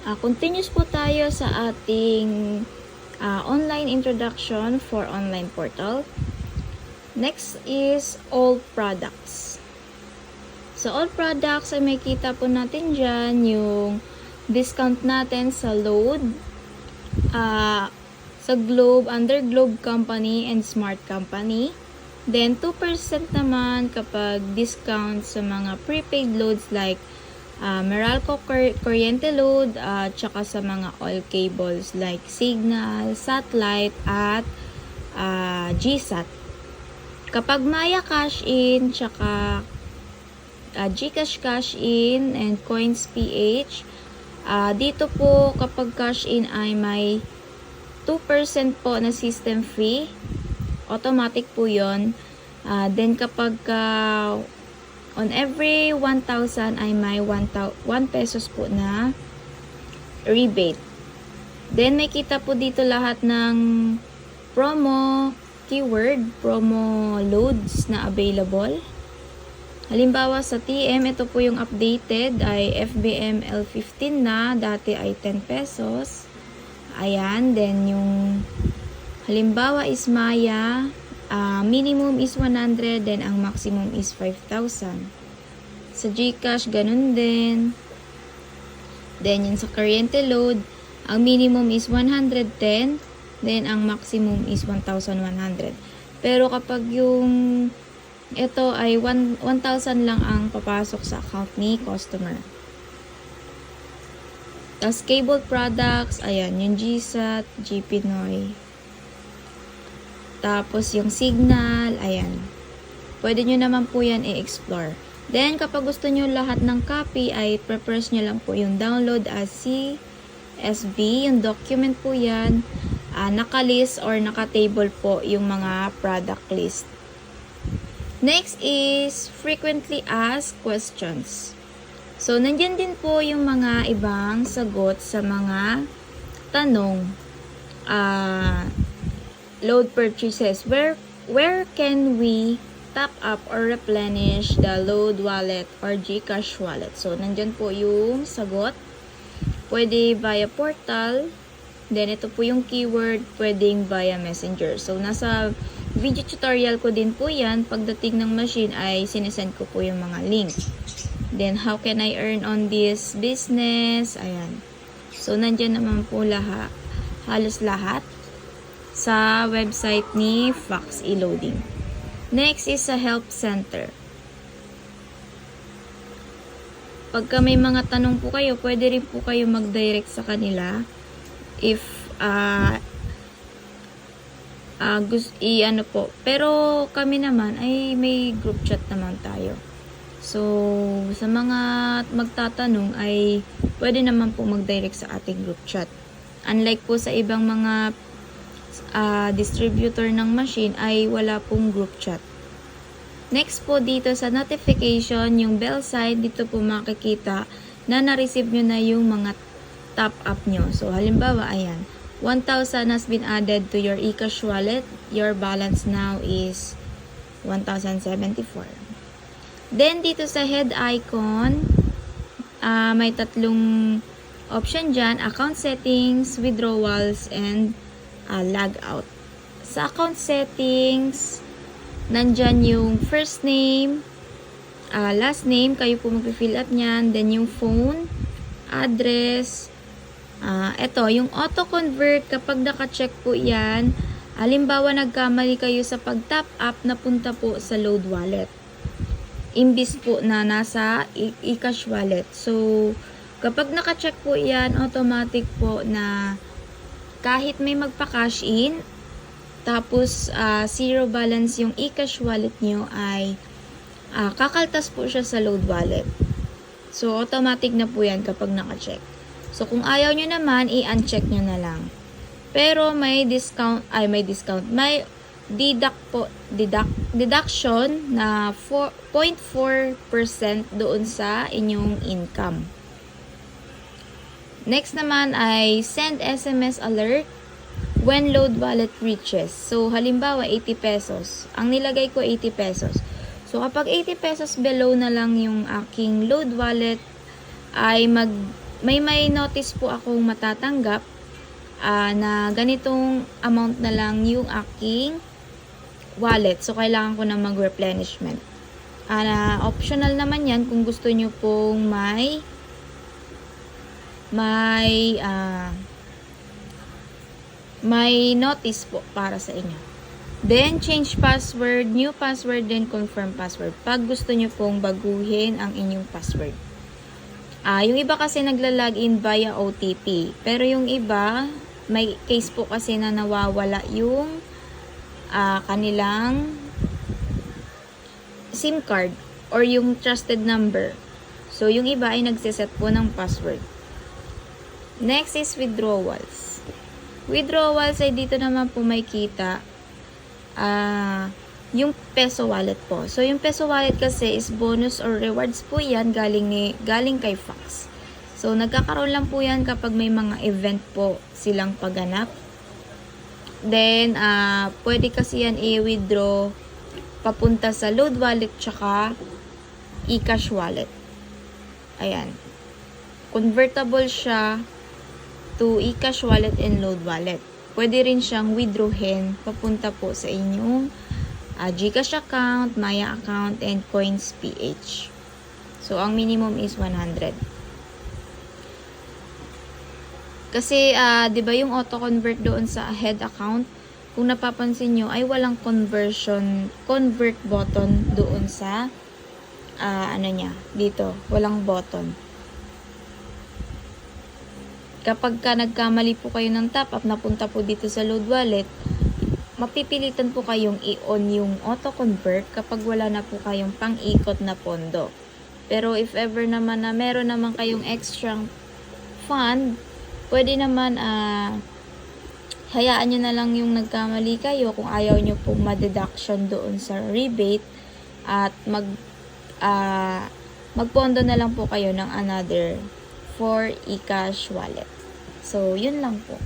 Continuous po tayo sa ating online introduction for online portal. Next is all products. So all products ay may kita po natin dyan yung discount natin sa load, sa Globe, under Globe Company and Smart Company. Then 2% naman kapag discount sa mga prepaid loads like Meralco kuryente load, tsaka sa mga all cables like Signal, Satellite at GSAT. Kapag Maya cash in, tsaka GCash cash in and Coins PH, dito po kapag cash in ay may 2% po na system fee, automatic po yon. Then kapag on every 1,000 ay may 1 pesos po na rebate. Then may kita po dito lahat ng promo keyword, promo loads na available. Halimbawa sa TM, ito po yung updated ay FBM L15 na, dati ay 10 pesos. Ayan, then yung halimbawa is Maya, minimum is 100, then ang maximum is 5,000. Sa GCash, ganun din. Then, yun sa kuryente load, ang minimum is 110, then ang maximum is 1,100. Pero kapag yung ito ay 1,000 lang ang papasok sa account ni customer. Tapos cable products, ayan, yung GSAT, GPinoy. Tapos yung Signal, ayan. Pwede nyo naman po yan i-explore. Then, kapag gusto nyo lahat ng copy, ay pre-press nyo lang po yung download as CSV. Yung document po yan, naka-list or naka-table po yung mga product list. Next is frequently asked questions. So, nandyan din po yung mga ibang sagot sa mga tanong. Load purchases. Where can we top up or replenish the load wallet or GCash wallet? So, nandyan po yung sagot. Pwede via portal. Then, ito po yung keyword. Pwedeng via messenger. So, nasa video tutorial ko din po yan. Pagdating ng machine ay sinesend ko po yung mga link. Then, how can I earn on this business? Ayan. So, nandyan naman po halos lahat sa website ni Fox E-Loading. Next is sa help center. Pagka may mga tanong po kayo, pwede rin po kayo mag-direct sa kanila. If po. Pero kami naman ay may group chat naman tayo. So, sa mga magtatanong ay pwede naman po mag-direct sa ating group chat. Unlike po sa ibang mga distributor ng machine ay wala pong group chat. Next po dito sa notification, yung bell sign, dito po makikita na na-receive nyo na yung mga top up nyo. So, halimbawa, ayan, 1,000 has been added to your eCash wallet. Your balance now is 1,074. Then, dito sa head icon, may tatlong option dyan, account settings, withdrawals, and log out. Sa account settings, nandyan yung first name, last name, kayo po mag-fill up nyan, then yung phone, address, ito, yung auto-convert, kapag naka-check po yan, halimbawa nagkamali kayo sa pag-top up, napunta po sa load wallet. Imbis po na nasa eCash wallet. So, kapag naka-check po yan, automatic po na kahit may magpa-cash in, tapos zero balance yung eCash wallet nyo ay kakaltas po siya sa load wallet. So, automatic na po yan kapag naka-check. So, kung ayaw nyo naman, i-uncheck nyo na lang. Pero may may deduction na 0.4% doon sa inyong income. Next naman ay send SMS alert when load wallet reaches. So, halimbawa, 80 pesos. Ang nilagay ko, 80 pesos. So, kapag 80 pesos below na lang yung aking load wallet, ay may notice po akong matatanggap na ganitong amount na lang yung aking wallet. So, kailangan ko na mag-replenishment. Optional naman yan kung gusto nyo pong may notice po para sa inyo. Then, change password, new password, then confirm password. Pag gusto nyo pong baguhin ang inyong password. Yung iba kasi nagla-login via OTP. Pero yung iba, may case po kasi na nawawala yung kanilang SIM card or yung trusted number. So, yung iba ay nagsiset po ng password. Next is withdrawals. Withdrawals ay dito naman po may kita yung peso wallet po. So, yung peso wallet kasi is bonus or rewards po yan galing kay Fox. So, nagkakaroon lang po yan kapag may mga event po silang pagganap. Then, pwede kasi yan i-withdraw papunta sa load wallet tsaka eCash wallet. Ayan. Convertible siya to eCash wallet and load wallet. Pwede rin siyang withdrawin papunta po sa inyong GCash account, Maya account, and Coins PH. So, ang minimum is 100. Kasi, di ba yung auto-convert doon sa head account, kung napapansin nyo, ay walang convert button doon sa, dito. Walang button. Kapag nagkamali po kayo ng top up, napunta po dito sa load wallet, mapipilitan po kayong i-on yung auto-convert kapag wala na po kayong pang-ikot na pondo. Pero if ever naman na meron naman kayong extra fund, pwede naman hayaan nyo na lang yung nagkamali kayo kung ayaw nyo pong ma-deduction doon sa rebate at magpondo na lang po kayo ng another for eCash wallet. So, yun lang po.